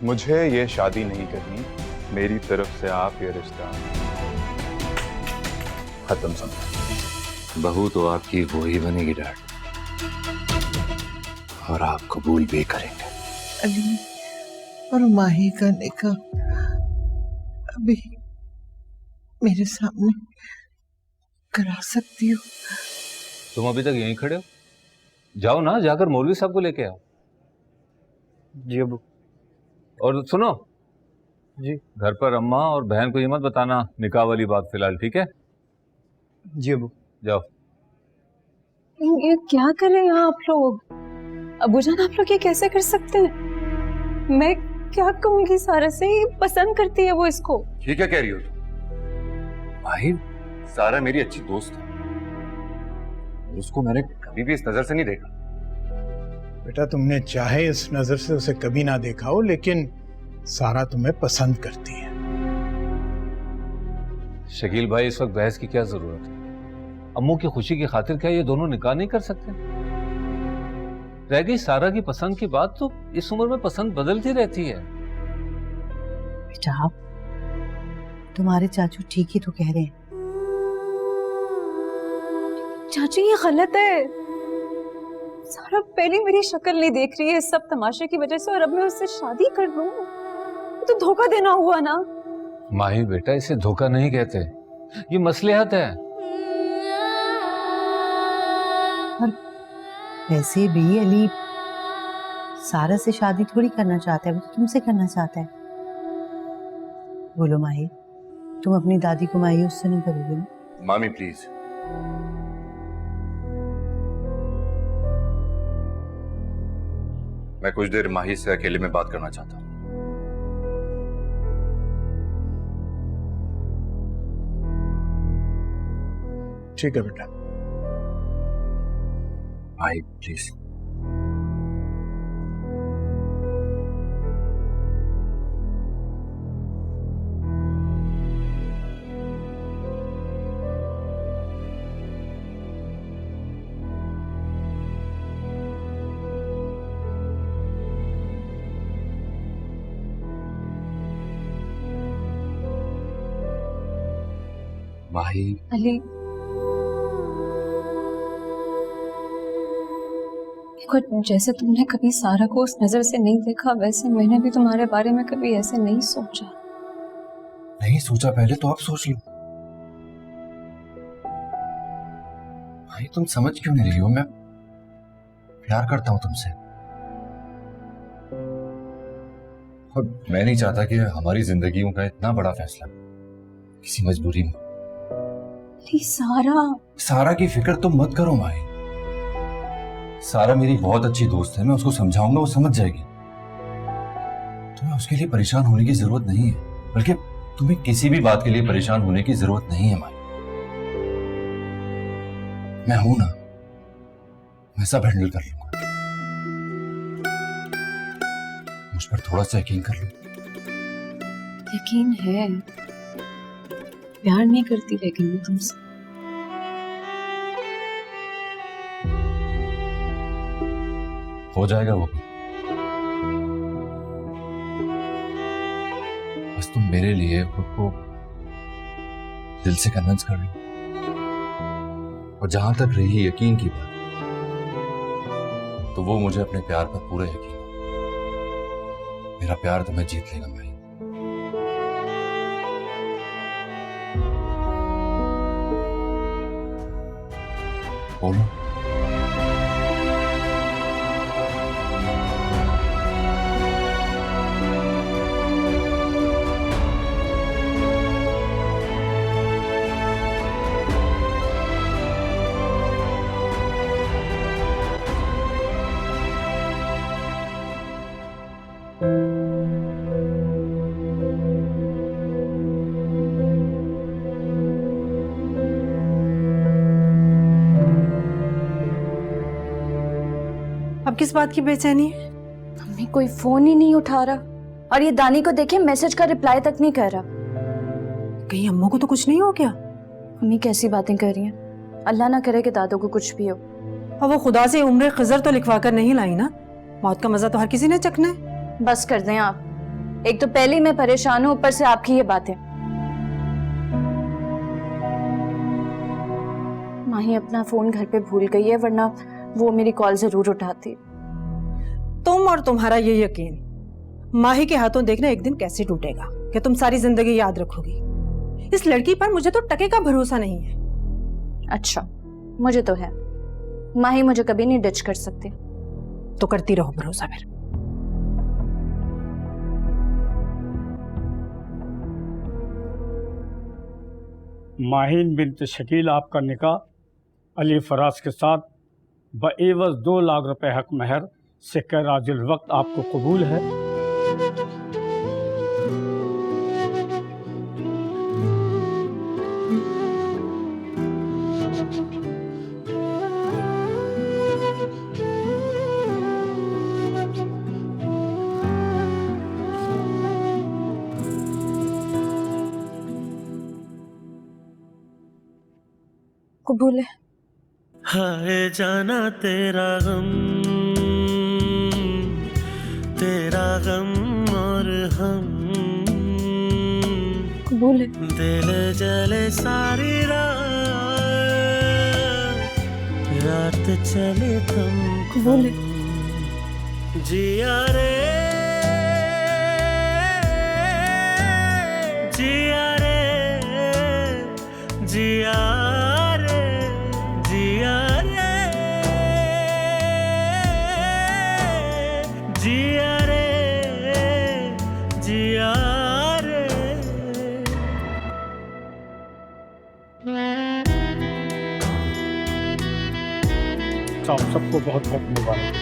मुझे ये शादी नहीं करनी, मेरी तरफ से आप ये रिश्ता खत्म समझो। बहू तो आपकी वो ही बनेगी डैड, और आप कबूल भी करेंगे। अली और माही का निकाह अभी मेरे सामने करा सकती हो? तुम अभी तक यहीं खड़े हो? जाओ ना, जाकर मौलवी साहब को लेके आओ। जी अबू। और सुनो जी, घर पर अम्मा और बहन को ये मत बताना निकाह वाली बात फिलहाल, ठीक है? जी अबू। जाओ। ये क्या कर रहे हैं आप लोग? अबूजान आप लोग ये कैसे कर सकते हैं? मैं क्या कहूंगी सारा से, पसंद करती है वो इसको। ये क्या कह रही हो तुम? भाई सारा मेरी अच्छी दोस्त है, उसको मैंने कभी भी इस नजर से नहीं देखा। बेटा तुमने चाहे इस नजर से उसे कभी ना देखा हो, लेकिन सारा तुम्हें पसंद करती है। शकील भाई, इस वक्त बहस की क्या जरूरत है? अम्मू की खुशी की खातिर क्या ये दोनों निकाह नहीं कर सकते? रह गई सारा की पसंद की बात, तो इस उम्र में पसंद बदलती रहती है। बेटा आप, तुम्हारे चाचू ठीक ही तो कह रहे हैं। चाची ये गलत है। सारा पहले मेरी शक्ल नहीं देख रही है इस सब तमाशे की वजह से, और अब मैं उससे शादी कर लूं तो धोखा देना हुआ ना। माही बेटा, इसे धोखा नहीं कहते, ये मसलिहत है। और वैसे भी अली सारा से शादी थोड़ी करना चाहता है, वो तो तुमसे करना चाहता है। बोलो माही, तुम अपनी दादी को मायूस तो नहीं करोगे ना? मामी प्लीज, मैं कुछ देर माही से अकेले में बात करना चाहता हूँ। ठीक है बेटा। माही प्लीज। माही, अली देखो, जैसे तुमने कभी सारा को उस नजर से नहीं देखा, वैसे मैंने भी तुम्हारे बारे में कभी ऐसे नहीं सोचा। नहीं सोचा पहले तो आप सोच लो। भाई तुम समझ क्यों नहीं रही हो? मैं प्यार करता हूं तुमसे, और मैं नहीं चाहता कि हमारी जिंदगियों का इतना बड़ा फैसला किसी मजबूरी में। सारा की फिक्र तुम मत करो माही। सारा मेरी बहुत अच्छी दोस्त है, मैं उसको समझाऊंगा, वो समझ जाएगी। तुम्हें उसके लिए परेशान होने की जरूरत नहीं है, बल्कि तुम्हें किसी भी बात के लिए परेशान होने की जरूरत नहीं है माही। मैं हूं ना, मैं सब हैंडल कर लूंगा। मुझ पर थोड़ा सा यकीन कर लो। यकीन है, प्यार नहीं करती लेकिन मैं तुमसे। हो जाएगा वो भी। बस तुम मेरे लिए खुद को दिल से कन्विंस कर लो। और जहां तक रही यकीन की बात, तो वो मुझे अपने प्यार पर पूरा यकीन है। मेरा प्यार तुम्हें जीत लेगा भाई। बोलो। अब किस बात की बेचैनी है? मम्मी कोई फोन ही नहीं उठा रहा, और ये दानी को देखे मैसेज का रिप्लाई तक नहीं कर रहा। कहीं अम्मू को तो कुछ नहीं हो गया? मम्मी कैसी बातें कर रही हैं? अल्लाह ना करे कि दादू को कुछ भी हो। और वो खुदा से उम्र खिजर तो लिखवा कर नहीं लाई ना? मौत का मजा तो हर किसी ने चखना है। बस कर दें आप, एक तो पहले ही मैं परेशान हूं, ऊपर से आपकी ये बातें। माही अपना फोन घर पे भूल गई है, वरना वो मेरी कॉल जरूर उठाती। तुम और तुम्हारा ये यकीन माही के हाथों देखना एक दिन कैसे टूटेगा कि तुम सारी जिंदगी याद रखोगी। इस लड़की पर मुझे तो टके का भरोसा नहीं है। अच्छा, मुझे तो है। माही मुझे कभी नहीं डिच कर सकती। तो करती रहो भरोसा फिर। माहिन बिन्त शकील आपका निकाह अली फराज के साथ बएवज 2 लाख रुपए हक महर से राजुल वक्त आपको कबूल है? कबूल है। हाय जाना तेरा गम और हम, कबूल है। दिल जले सारी रात चले तुम, कबूल है। जिया रे जिया रे जिया आप सबको बहुत बहुत मुबारक।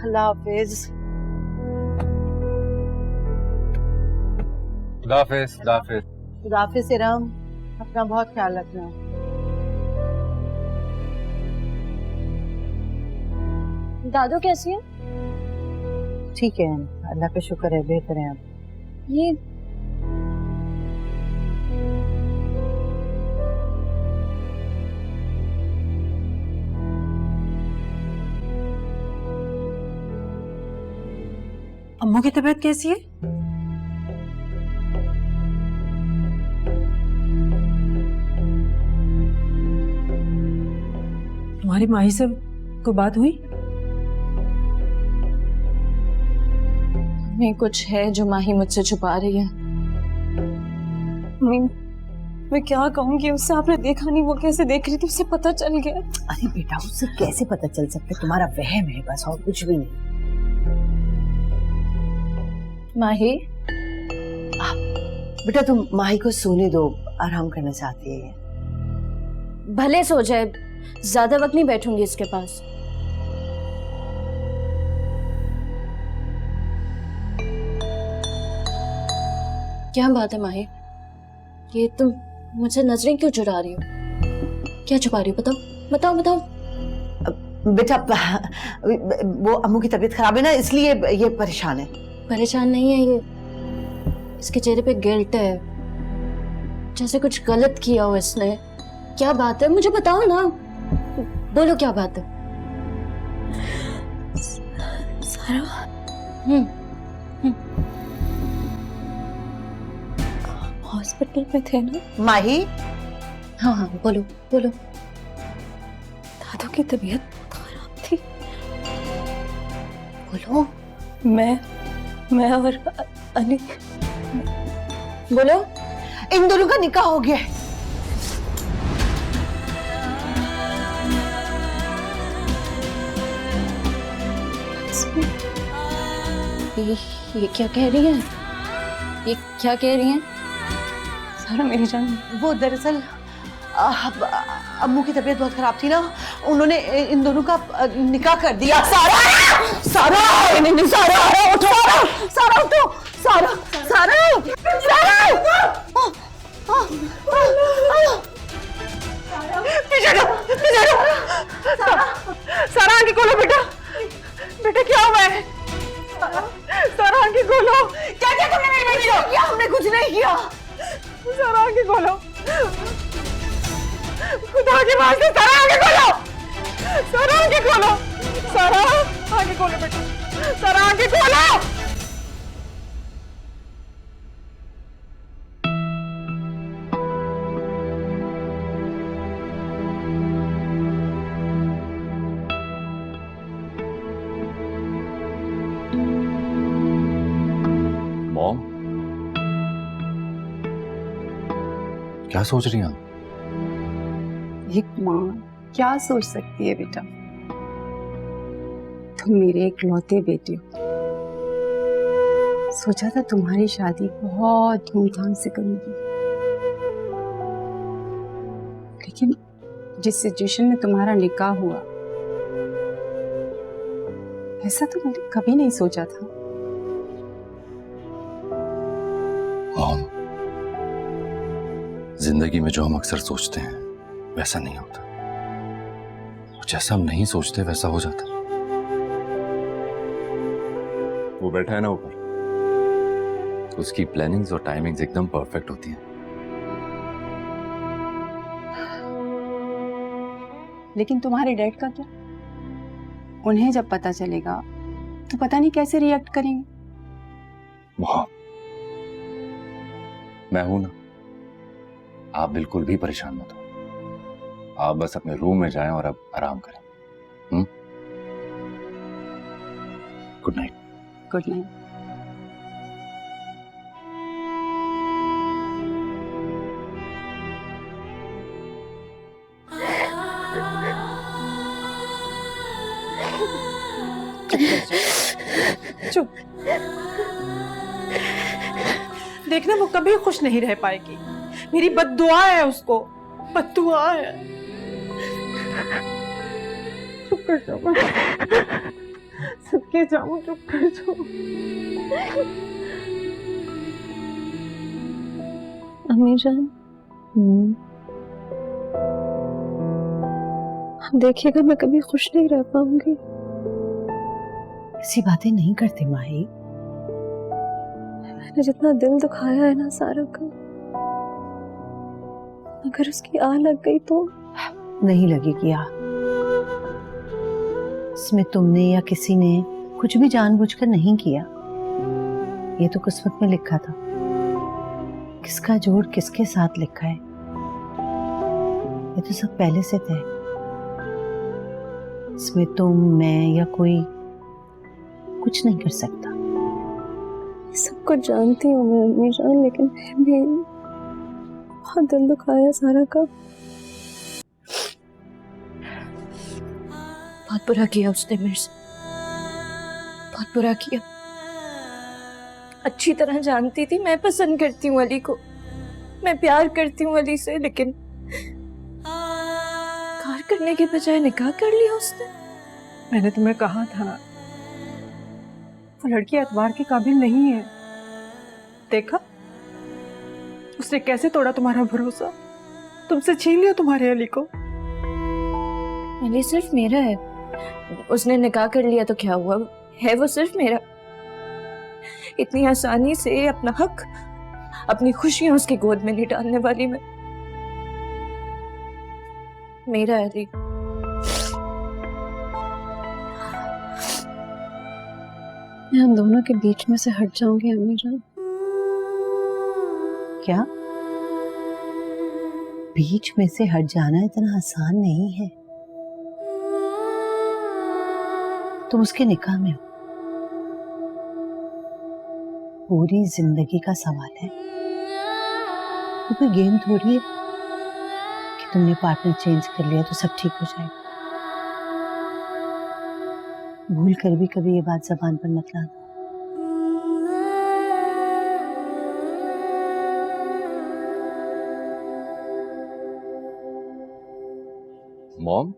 अल्लाह हाफिज। दाफिज दाफिज खुदाफिज इरम, अपना बहुत ख्याल रखना। दादू कैसी है? ठीक है, अल्लाह का शुक्र है, बेहतर है अब। ये अम्मू की तबीयत कैसी है? तुम्हारी माही से कोई बात हुई? नहीं, कुछ है जो माही मुझसे छुपा रही है। मैं क्या कहूँगी उससे? आपने देखा नहीं वो कैसे देख रही थी, उसे पता चल गया। अरे बेटा, उससे कैसे पता चल सकता है? तुम्हारा वहम है बस, और कुछ भी नहीं। माही, बेटा तुम माही को सोने दो, आराम करना चाहती है। भले सो जाए, ज्यादा वक्त नहीं बैठूंगी इसके पास। क्या बात है माही, ये तुम मुझसे नजरें क्यों चुरा रही हो? क्या छुपा रही हो? बताओ बताओ बताओ। बेटा वो अम्मू की तबीयत खराब है ना, इसलिए ये परेशान है। परेशान नहीं है ये, इसके चेहरे पे गिल्ट है, जैसे कुछ गलत किया हो इसने। क्या बात है, मुझे बताओ ना, बोलो क्या बात है? सारा हॉस्पिटल में थे ना? माही? हाँ हाँ, बोलो बोलो। दादू की तबीयत खराब थी। बोलो। मैं और अली। बोलो। इन दोनों का निकाह हो गया है। ये क्या कह रही है? ये क्या कह रही है? सारा मेरी जान, वो दरअसल अम्मू की तबीयत बहुत खराब थी ना, उन्होंने इन दोनों का निकाह कर दिया। सारा सारा नहीं सारा उठो, सारा उठो, सारा सारा सारा आगे खोलो बेटा, बेटा क्या हुआ है? सारा आगे खोलो। क्या क्या तुमने मेरी बेटी को किया? हमने कुछ नहीं किया। सारा आगे खोलो, खुदा के वास्ते सारा आगे खोलो, सारा आगे खोलो, सारा आगे खोलो बेटा, सारा आगे खोलो। मॉम, क्या सोच रही हैं आप? एक माँ क्या सोच सकती है बेटा, तुम मेरे इकलौते बेटे हो। सोचा था तुम्हारी शादी बहुत धूमधाम से करूंगी, लेकिन जिस सिचुएशन में तुम्हारा निकाह हुआ, ऐसा तो मैंने कभी नहीं सोचा था। मॉम, जिंदगी में जो हम अक्सर सोचते हैं वैसा नहीं होता, और जैसा हम नहीं सोचते वैसा हो जाता। वो बैठा है ना ऊपर, उसकी प्लानिंग्स और टाइमिंग्स एकदम परफेक्ट होती हैं। लेकिन तुम्हारे डैड का क्या? उन्हें जब पता चलेगा तो पता नहीं कैसे रिएक्ट करेंगे। मॉम, मैं हूं ना, आप बिल्कुल भी परेशान मत हो। आप बस अपने रूम में जाएं और अब आराम करें। Good night. Good night. चुप, देखना वो कभी खुश नहीं रह पाएगी। मेरी बद्दुआ है उसको, बद्दुआ है। चुप कर जाओ, सबके जाओ, चुप कर जाओ। अम्मी जान, देखिएगा मैं कभी खुश नहीं रह पाऊंगी। ऐसी बातें नहीं करते माही। मैंने जितना दिल दुखाया है ना सारा का, अगर उसकी आह लग गई तो नहीं लगेगी आह। इसमें तुमने या किसी ने कुछ भी जानबूझकर नहीं किया। ये तो किस्मत में लिखा था। किसका जोड़ किसके साथ लिखा है, ये तो सब पहले से तय। इसमें तुम, मैं या कोई कुछ नहीं कर सकता। सब कुछ जानती हूँ मैं अम्मी जान, लेकिन फिर भी बहुत दिल दुखाया सारा का। बहुत बुरा किया उसने मेरे से, बहुत बुरा किया। अच्छी तरह जानती थी मैं पसंद करती हूँ अली को, मैं प्यार करती हूँ अली से, लेकिन कार करने के बजाय निकाह कर लिया उसने। मैंने तुम्हें कहा था वो लड़की एतबार के काबिल नहीं है। देखा उसने कैसे तोड़ा तुम्हारा भरोसा, तुमसे छीन लिया तुम्हारे अली को। अली सिर्फ मेरा है, उसने निकाह कर लिया तो क्या हुआ, है वो सिर्फ मेरा। इतनी आसानी से अपना हक, अपनी खुशियां उसकी गोद में नहीं डालने वाली मैं। मेरा अली। मैं हम दोनों के बीच में से हट जाऊंगी अम्मी जान। क्या बीच में से हट जाना इतना आसान नहीं है। तुम उसके निकाह में हो, पूरी जिंदगी का सवाल है। वो कोई गेम थोड़ी है कि तुमने पार्टनर चेंज कर लिया तो सब ठीक हो जाएगा। भूल कर भी कभी ये बात जबान पर मत लाना। मॉम,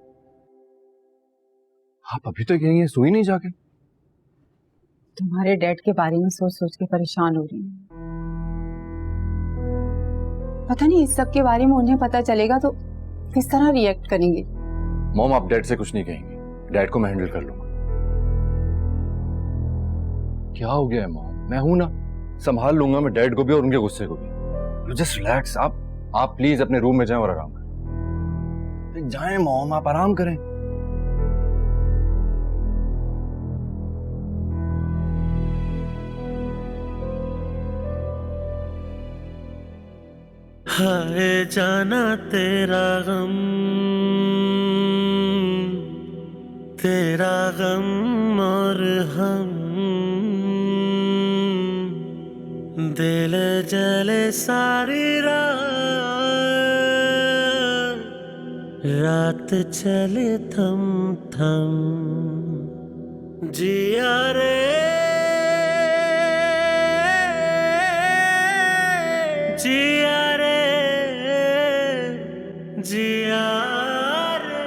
आप अभी तक यहीं हैं, सोई नहीं जाके? तुम्हारे डैड के बारे में सोच सोच के परेशान हो रही हूँ। पता नहीं इस सब के बारे में उन्हें पता चलेगा तो किस तरह रिएक्ट करेंगे। मॉम, आप डैड से कुछ नहीं कहेंगे, डैड को मैं हैंडल कर लूंगा। क्या हो गया है मॉम? मैं हूं ना, संभाल लूंगा मैं डैड को भी और उनके गुस्से को भी। Just relax. आप प्लीज अपने रूम में जाएं और आराम करें। जाएं मॉम, आप आराम करें। हाय जाना तेरा गम और हम, दिल जले सारी रात चले थम थम, जिया रे जिया रे जिया रे।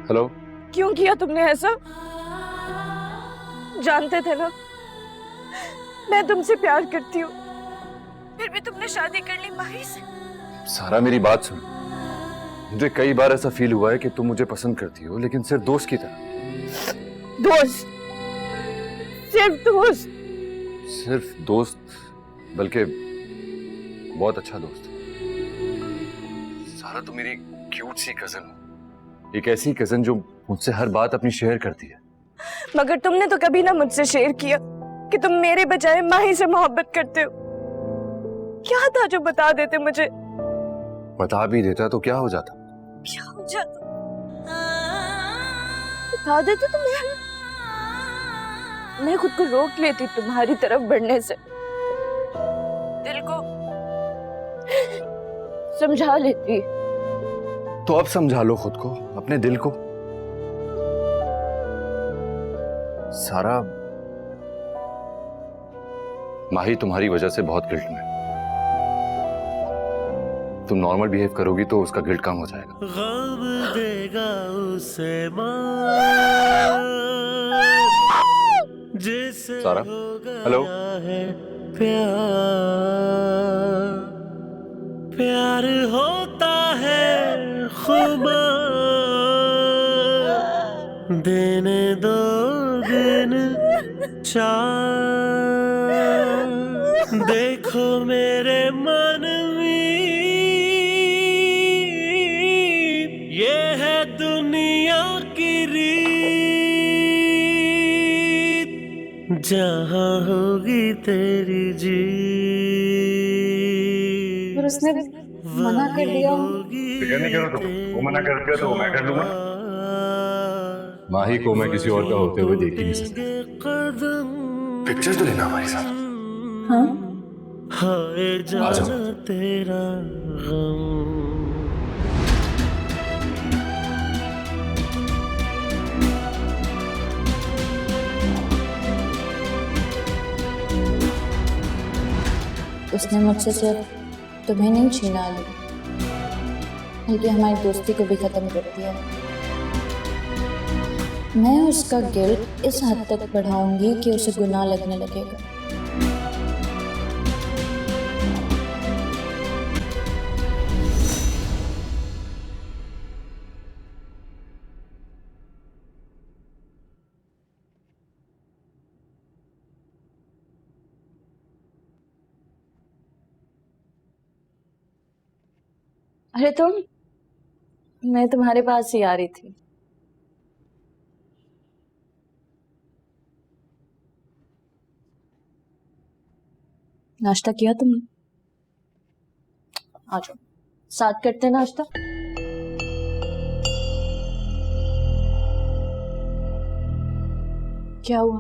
हेलो। क्यों किया तुमने ऐसा? जानते थे ना मैं तुमसे प्यार करती हूँ, फिर भी तुमने शादी कर ली माही से। सारा मेरी बात सुन। मुझे कई बार ऐसा फील हुआ है कि तुम मुझे पसंद करती हो, लेकिन सिर्फ दोस्त की तरह। दोस्त? सिर्फ दोस्त? सिर्फ दोस्त, बल्कि बहुत अच्छा दोस्त। सारा, तुम मेरी क्यूट सी कजन हो, एक ऐसी कजन जो मुझसे हर बात अपनी शेयर करती है। मगर तुमने तो कभी ना मुझसे शेयर किया कि तुम मेरे बजाय माही से मोहब्बत करते हो। क्या था जो बता देते मुझे? बता भी देता तो क्या हो जाता? क्या हो जाता? बता देते तो मैं खुद को रोक लेती तुम्हारी तरफ बढ़ने से, दिल को समझा लेती। तो अब समझा लो खुद को, अपने दिल को। सारा, माही तुम्हारी वजह से बहुत गिल्ट में। तुम नॉर्मल बिहेव करोगी तो उसका गिल्ट कम हो जाएगा। गम देगा उसे जिसे सारा, हेलो। प्यार होता है खुमा, देने दो दिन चार, देखो मेरे मन में ये है दुनिया की रीत, जहाँ होगी तेरी जीत। पर उसने मना कर दिया। नहीं करो तुम, वो मना कर दिया तो मैं कर लूंगा। माही को मैं किसी और का होते हुए देख ही नहीं सकता। पिक्चर तो लेना हमारे साथ। हाँ? हाय जाना तेरा गम। उसने मुझसे सिर्फ तुम्हें नहीं छीना ली, बल्कि हमारी दोस्ती को भी खत्म कर दिया। मैं उसका गिल्ट इस हद तक बढ़ाऊंगी कि उसे गुनाह लगने लगेगा। अरे मैं तुम्हारे पास ही आ रही थी। नाश्ता किया तुमने? आ जाओ, साथ करते हैं नाश्ता। क्या हुआ?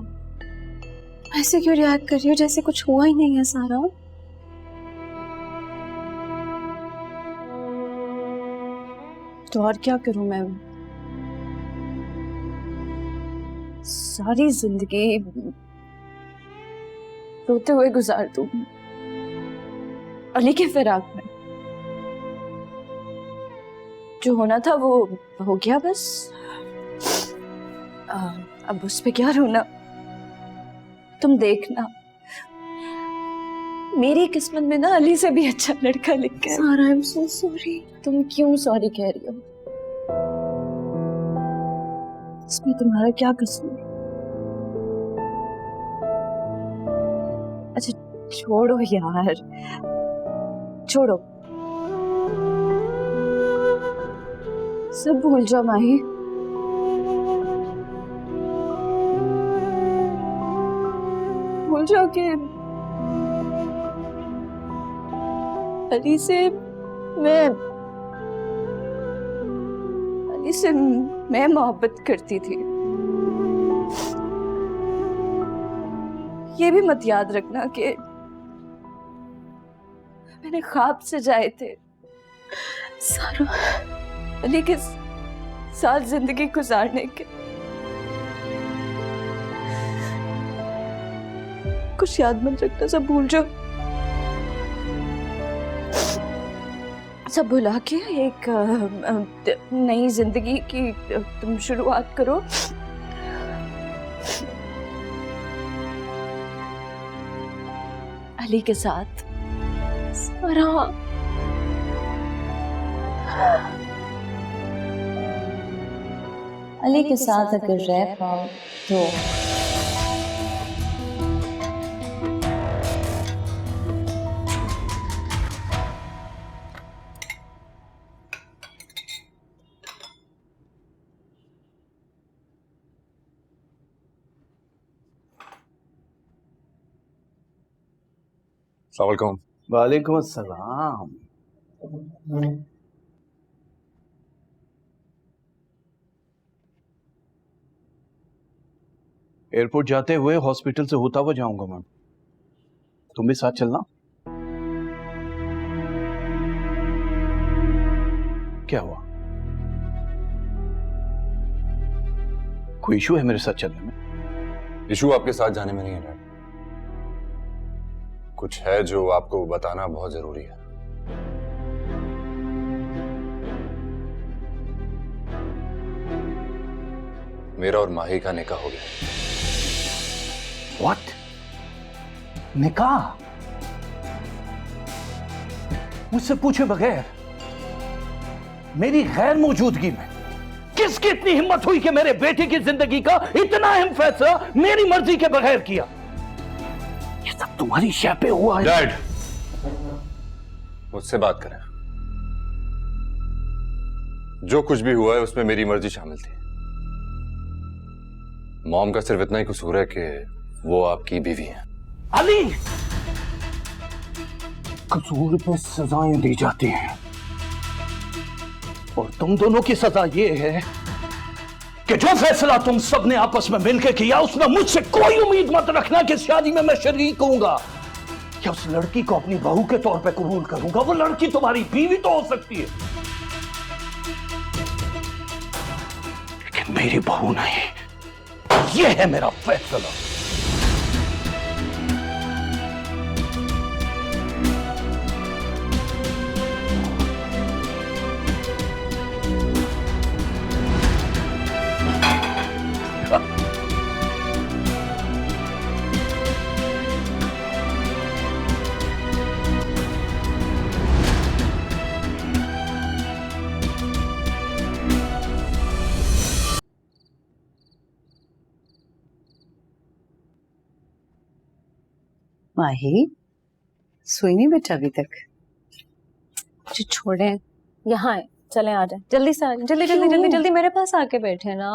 ऐसे क्यों रिएक्ट कर रही हो जैसे कुछ हुआ ही नहीं है सारा? तो और क्या करूं मैं? सारी जिंदगी रोते हुए गुजार दूं अली के फिराक में। जो होना था वो हो गया बस। अब उस पे क्या रोना? तुम देखना, मेरी किस्मत में ना अली से भी अच्छा लड़का लिख गया। सारा, आई एम सो सॉरी। तुम क्यों सॉरी कह रही हो? इसमें तुम्हारा क्या कसूर? अच्छा छोड़ो यार, छोड़ो, सब भूल जाओ माही। भूल जाओ कि अली से मैं मोहब्बत करती थी। ये भी मत याद रखना कि मैंने ख्वाब सजाए थे सारा अली के साथ जिंदगी गुजारने के। कुछ याद मत रखना, सब भूल जाओ। सब भुला के एक नई जिंदगी की तुम शुरुआत करो। अली के साथ। सारा, अली के साथ अगर रह पाओ तो अस्सलाम वालेकुम अस्सलाम। एयरपोर्ट जाते हुए हॉस्पिटल से होता हुआ जाऊंगा मैम, तुम भी साथ चलना। क्या हुआ? कोई इशू है मेरे साथ चलने में? इशू आपके साथ जाने में नहीं है डैड, कुछ है जो आपको बताना बहुत जरूरी है। मेरा और माही का निकाह हो गया। व्हाट? निकाह? मुझसे पूछे बगैर, मेरी गैर मौजूदगी में किसकी इतनी हिम्मत हुई कि मेरे बेटे की जिंदगी का इतना अहम फैसला मेरी मर्जी के बगैर किया? ये सब तुम्हारी शय पे हुआ है। डैड, मुझसे बात करें। जो कुछ भी हुआ है उसमें मेरी मर्जी शामिल थी। मॉम का सिर्फ इतना ही कसूर है कि वो आपकी बीवी है। अली, कसूर पे सजाएं दी जाती हैं और तुम दोनों की सजा ये है कि जो फैसला तुम सबने आपस में मिलकर किया उसमें मुझसे कोई उम्मीद मत रखना कि शादी में मैं शरीक होऊंगा या उस लड़की को अपनी बहू के तौर पे कबूल करूंगा। वो लड़की तुम्हारी बीवी तो हो सकती है लेकिन मेरी बहू नहीं। ये है मेरा फैसला। माही, सोई नहीं बेटा अभी तक? जी छोड़े, यहाँ है, चले आ जाए जल्दी से, जल्दी जल्दी जल्दी जल्दी मेरे पास आके बैठे ना।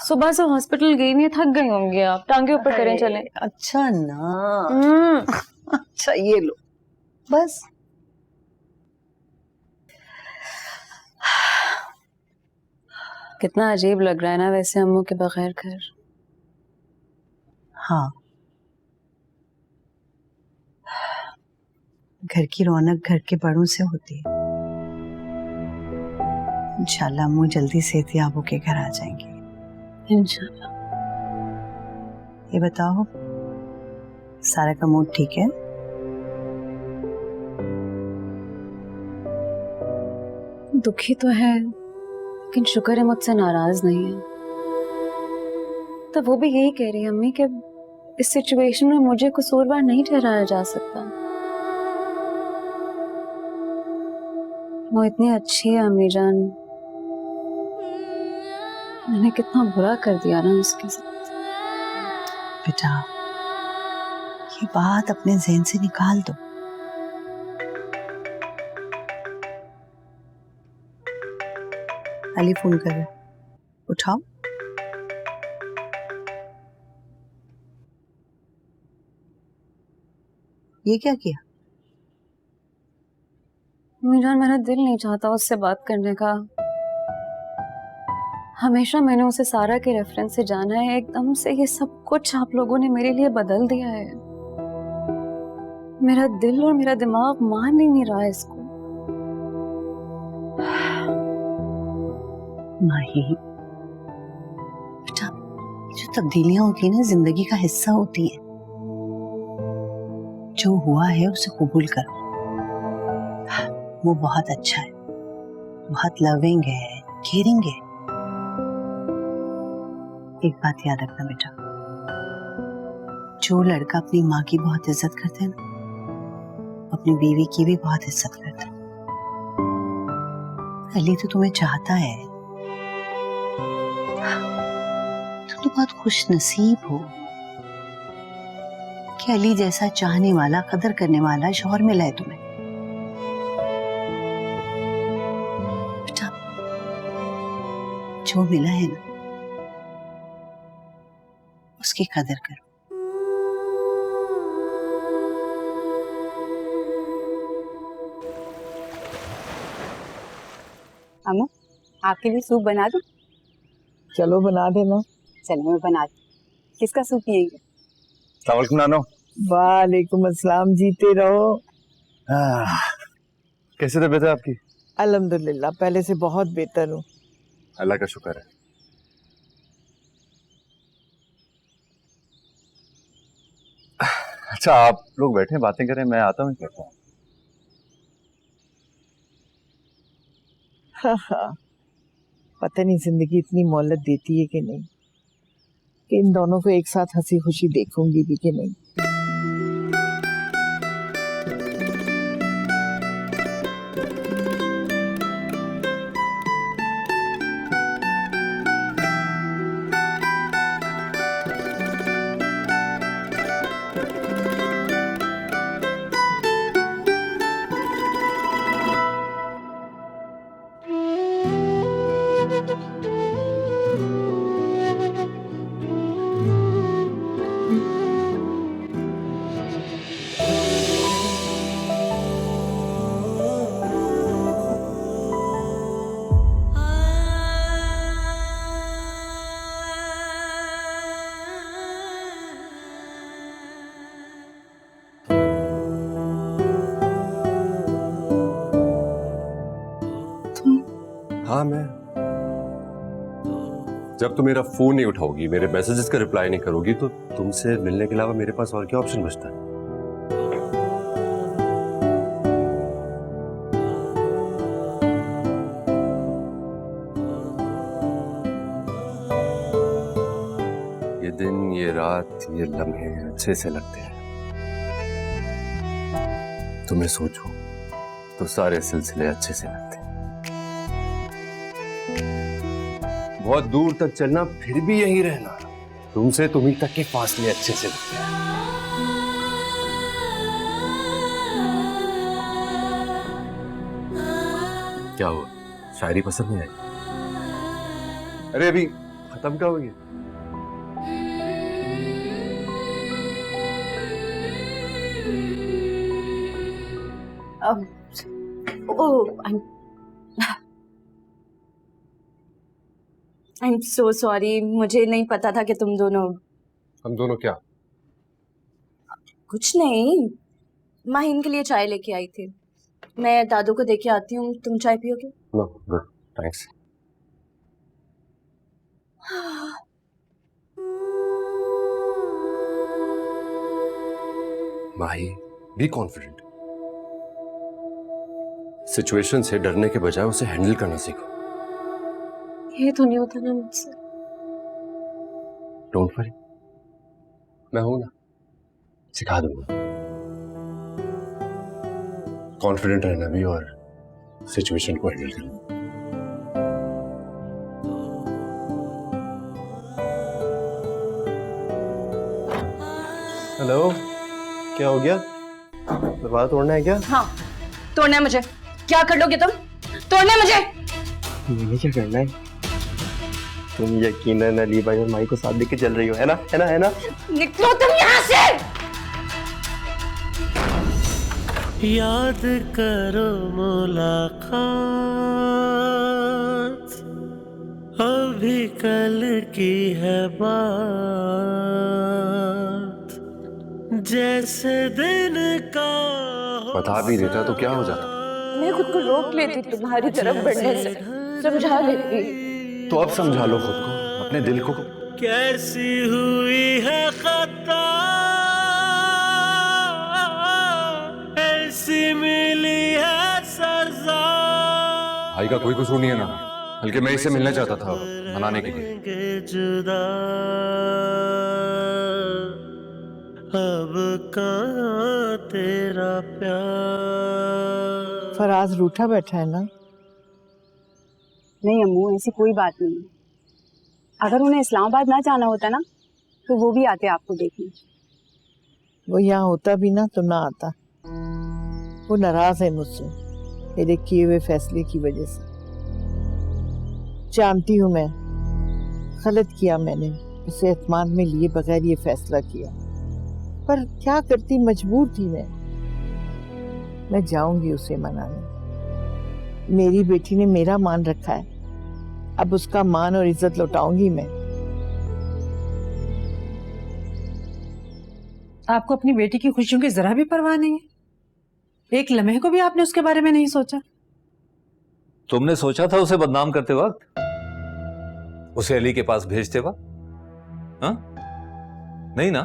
सुबह से हॉस्पिटल गई नहीं, थक गई होंगी आप, टांगे ऊपर करें चले। अच्छा ना। अच्छा ये लो बस। कितना अजीब लग रहा है ना वैसे अम्मू के बगैर घर। हाँ, घर की रौनक घर के बड़ों से होती है। इंशाल्लाह अम्मू जल्दी सेहतियाब होके घर आ जाएंगे। इंशाल्लाह। ये बताओ, सारा का मूड ठीक है? दुखी तो है, लेकिन शुक्र है मुझसे नाराज नहीं है। तो वो भी यही कह रही है अम्मी कि इस सिचुएशन में मुझे कसूरवार नहीं ठहराया जा सकता। वो इतनी अच्छी है अम्मी जान, मैंने कितना बुरा कर दिया ना उसके साथ। बेटा, ये बात अपने ज़हन से निकाल दो। अली फोन कर रहा है, उठाओ। ये क्या किया? मीरान, मेरा दिल नहीं चाहता उससे बात करने का। हमेशा मैंने उसे सारा के रेफरेंस से जाना है, एकदम से ये सब कुछ आप लोगों ने मेरे लिए बदल दिया है। मेरा दिल और मेरा दिमाग मान ही नहीं रहा है इसको। माही बेटा, जो तब्दीलियां होती है ना, जिंदगी का हिस्सा होती है। जो हुआ है उसे कबूल करो। वो बहुत अच्छा है, बहुत लविंग है, केयरिंग है। एक बात याद रखना बेटा, जो लड़का अपनी माँ की बहुत इज्जत करता है ना, अपनी बीवी की भी बहुत इज्जत करता है। अली तो तुम्हें चाहता है, तुम तो बहुत खुश नसीब हो कि अली जैसा चाहने वाला, कदर करने वाला शौहर मिला है तुम्हें। बेटा, जो मिला है ना, उसकी कदर करो। अम्मा, आपके लिए सूप बना दूं? चलो बना देना। चलो मैं बना दूं। किसका सूप पिएंगे? सलाम नानो। वालेकुम अस्सलाम, जीते रहो। कैसे तबीयत है आपकी? अल्हम्दुलिल्लाह, पहले से बहुत बेहतर हूँ। अल्लाह का शुक्र है। अच्छा, आप लोग बैठे बातें करें, मैं आता हूँ। करता हूँ। हाँ, पता नहीं जिंदगी इतनी मोहलत देती है कि नहीं, कि इन दोनों को एक साथ हंसी खुशी देखूंगी भी कि नहीं। हाँ, मैं जब तुम मेरा फोन नहीं उठाओगी, मेरे मैसेजेस का रिप्लाई नहीं करोगी, तो तुमसे मिलने के अलावा मेरे पास और क्या ऑप्शन बचता है? ये दिन, ये रात, ये लम्हे अच्छे से लगते हैं। तुम्हें सोचो तो सारे सिलसिले अच्छे से लगते हैं। बहुत दूर तक चलना, फिर भी यहीं रहना, तुमसे तुम्हीं तक के फासले अच्छे से लगते हैं। क्या हुआ, शायरी पसंद नहीं आई? अरे अभी खत्म क्या हो गया? आई एम सो सॉरी, मुझे नहीं पता था कि तुम दोनों। हम दोनों क्या? कुछ नहीं, माहिन के लिए चाय लेके आई थी। मैं दादू को देके आती हूँ, तुम चाय पियोगे? No, good. Thanks. Mahi, be confident. Situation से डरने के बजाय उसे हैंडल करना सीखो। ये तो नहीं होता ना मुझसे। डोंट वरी, मैं हूं ना, सिखा दूंगा। कॉन्फिडेंट रहना भी और सिचुएशन को हैंडल करना। हेलो, क्या हो गया? दरवाजा तोड़ना है क्या? हाँ, तोड़ना है मुझे। क्या कर लोगे तुम? तोड़ना है मुझे। मैंने क्या करना है? तुम यकीनन अली भाई और माई को साथ लेके चल रही हो, है ना? है ना? है ना? निकलो तुम यहाँ से। याद करो मुलाकात, अभी कल की है बात, जैसे दिन का बता भी देता तो क्या हो जाता? मैं खुद को रोक लेती तुम्हारी तरफ बढ़ने से, समझा लेती। तो अब समझा लो खुद को, अपने दिल को। कैसी हुई है खता, ऐसी मिली है सजा। भाई का कोई कसूर नहीं है ना, बल्कि मैं इससे मिलना चाहता था मनाने के लिए। जुदा अब कहाँ तेरा प्यार। फराज रूठा बैठा है ना? नहीं अम्मू, ऐसी कोई बात नहीं है। अगर उन्हें इस्लामाबाद ना जाना होता ना तो वो भी आते आपको देखने। वो यहाँ होता भी ना तो ना आता। वो नाराज है मुझसे, मेरे किए हुए फैसले की वजह से। जानती हूँ मैं गलत किया, मैंने उसे एतमाद में लिए बगैर ये फैसला किया, पर क्या करती, मजबूर थी मैं जाऊंगी उसे मनाने। मेरी बेटी ने मेरा मान रखा है, अब उसका मान और इज्जत लौटाऊंगी मैं। आपको अपनी बेटी की खुशियों की जरा भी परवाह नहीं है? एक लम्हे को भी आपने उसके बारे में नहीं सोचा? तुमने सोचा था उसे बदनाम करते वक्त, उसे अली के पास भेजते वक्त? हाँ? नहीं ना?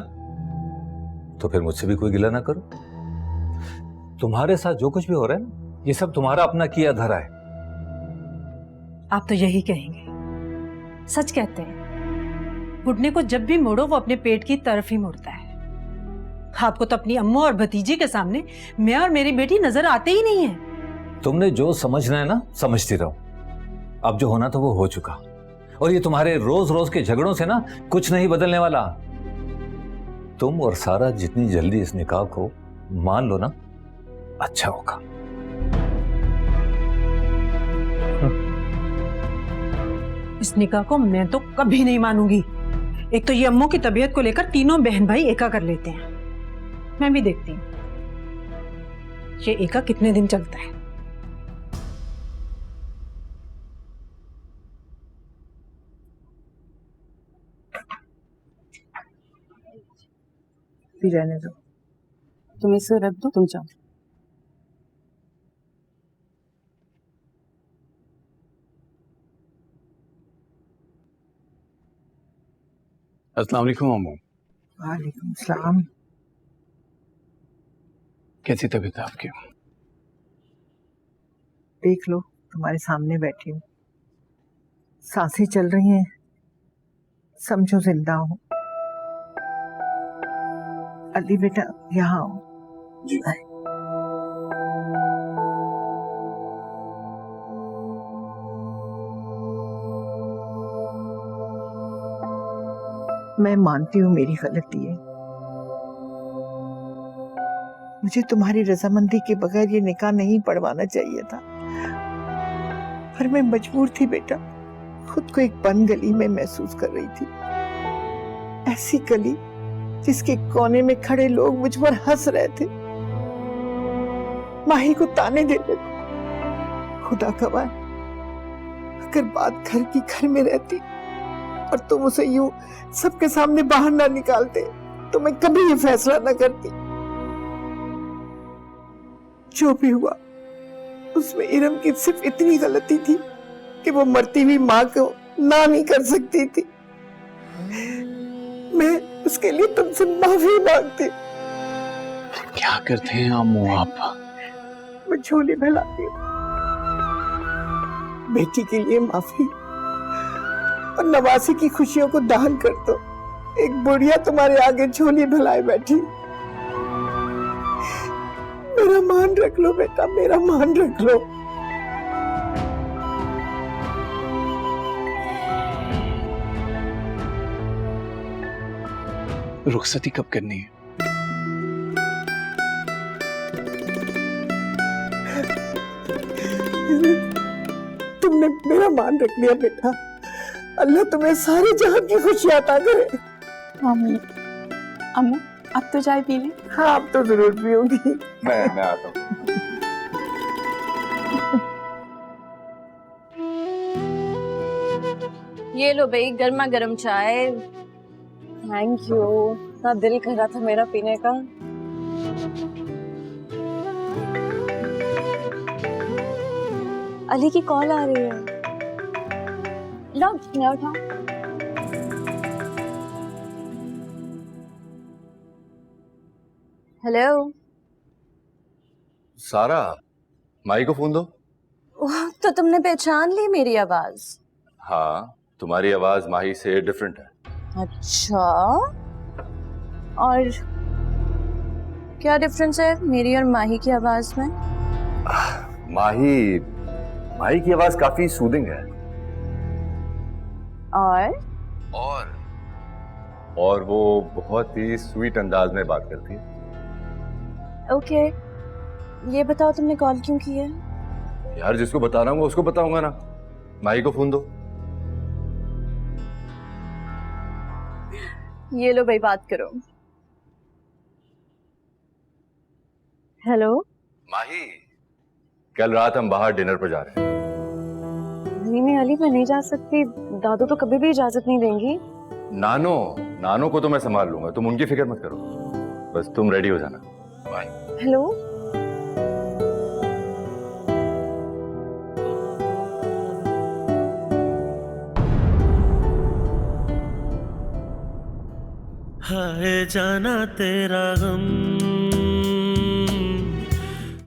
तो फिर मुझसे भी कोई गिला ना करो। तुम्हारे साथ जो कुछ भी हो रहा है ना, ये सब तुम्हारा अपना किया धरा है। आप तो यही कहेंगे। सच कहते हैं, बुढ़ने को जब भी मोड़ो वो अपने पेट की तरफ ही मुड़ता है। आपको तो अपनी अम्मू और भतीजी के सामने मैं और मेरी बेटी नजर आते ही नहीं है। तुमने जो समझना है ना, समझती रहो। अब जो होना था वो हो चुका, और ये तुम्हारे रोज रोज के झगड़ों से ना कुछ नहीं बदलने वाला। तुम और सारा जितनी जल्दी इस निकाह को मान लो ना, अच्छा होगा। इस निकाह को मैं तो कभी नहीं मानूंगी। एक तो ये अम्मू की तबीयत को लेकर तीनों बहन भाई एका कर लेते हैं। मैं भी देखती हूँ ये एका कितने दिन चलता है। भी रहने दो, तुम इसे रख दो, तुम जाओ। अस्सलाम वालेकुम अम्मू। वालेकुम सलाम। कैसी तबीयत है आपकी? देख लो, तुम्हारे सामने बैठी हूँ, सांसें चल रही हैं, समझो जिंदा हूँ। अली बेटा यहाँ आओ। जी। मैं मानती हूँ मेरी गलती है, मुझे तुम्हारी रजामंदी के बगैर ये निकाह नहीं पढ़वाना चाहिए था, पर मैं मजबूर थी बेटा। खुद को एक बंद गली में महसूस कर रही थी, ऐसी गली जिसके कोने में खड़े लोग मुझ पर हंस रहे थे, माही को ताने देते थे। खुदा गवाह, अगर बात घर की घर में रहती और तुम उसे यूं सबके सामने बाहर ना निकालते तो मैं कभी ये फैसला ना करती। जो भी हुआ उसमें इरम की सिर्फ इतनी गलती थी कि वो मरती हुई माँ को ना नहीं कर सकती थी। मैं उसके लिए तुमसे माफी मांगती। क्या करते हैं अम्मू आप? मैं झोली फैलाती हूँ। बेटी के लिए माफी और नवासी की खुशियों को दान कर दो। एक बुढ़िया तुम्हारे आगे झोली फैलाए बैठी। मेरा मान रख लो बेटा, मेरा मान रख लो। रुखसती कब करनी है? तुमने मेरा मान रख लिया बेटा। अल्लाह तुम्हें सारे जहां की खुशी अता करे। अम्मू अम्मू अब तो चाय पी लें। हाँ अब तो जरूर पीऊंगी। मैं आता हूँ। ये लो भाई गर्मा गर्म चाय। थैंक यू, इतना दिल कर रहा था मेरा पीने का। अली की कॉल आ रही है। लो मैं उठाऊं? हेलो। सारा, माई को फोन दो। ओह, तो तुमने पहचान ली मेरी आवाज? हाँ, तुम्हारी आवाज माही से डिफरेंट है। अच्छा, और क्या डिफरेंस है मेरी और माही की आवाज में? माही की आवाज काफी सूदिंग है। और वो बहुत ही स्वीट अंदाज में बात करती है। ओके, ये बताओ तुमने कॉल क्यों की है? यार जिसको बताना होगा उसको बताऊंगा ना। माही को फोन दो। ये लो भाई बात करो। हेलो माही, कल रात हम बाहर डिनर पर जा रहे हैं। नहीं अली, मैं नहीं जा सकती। दादू तो कभी भी इजाजत नहीं देंगी। नानो को तो मैं संभाल लूंगा, तुम उनकी फिक्र मत करो। बस तुम रेडी हो जाना। बाय। हेलो हाय जाना तेरा गम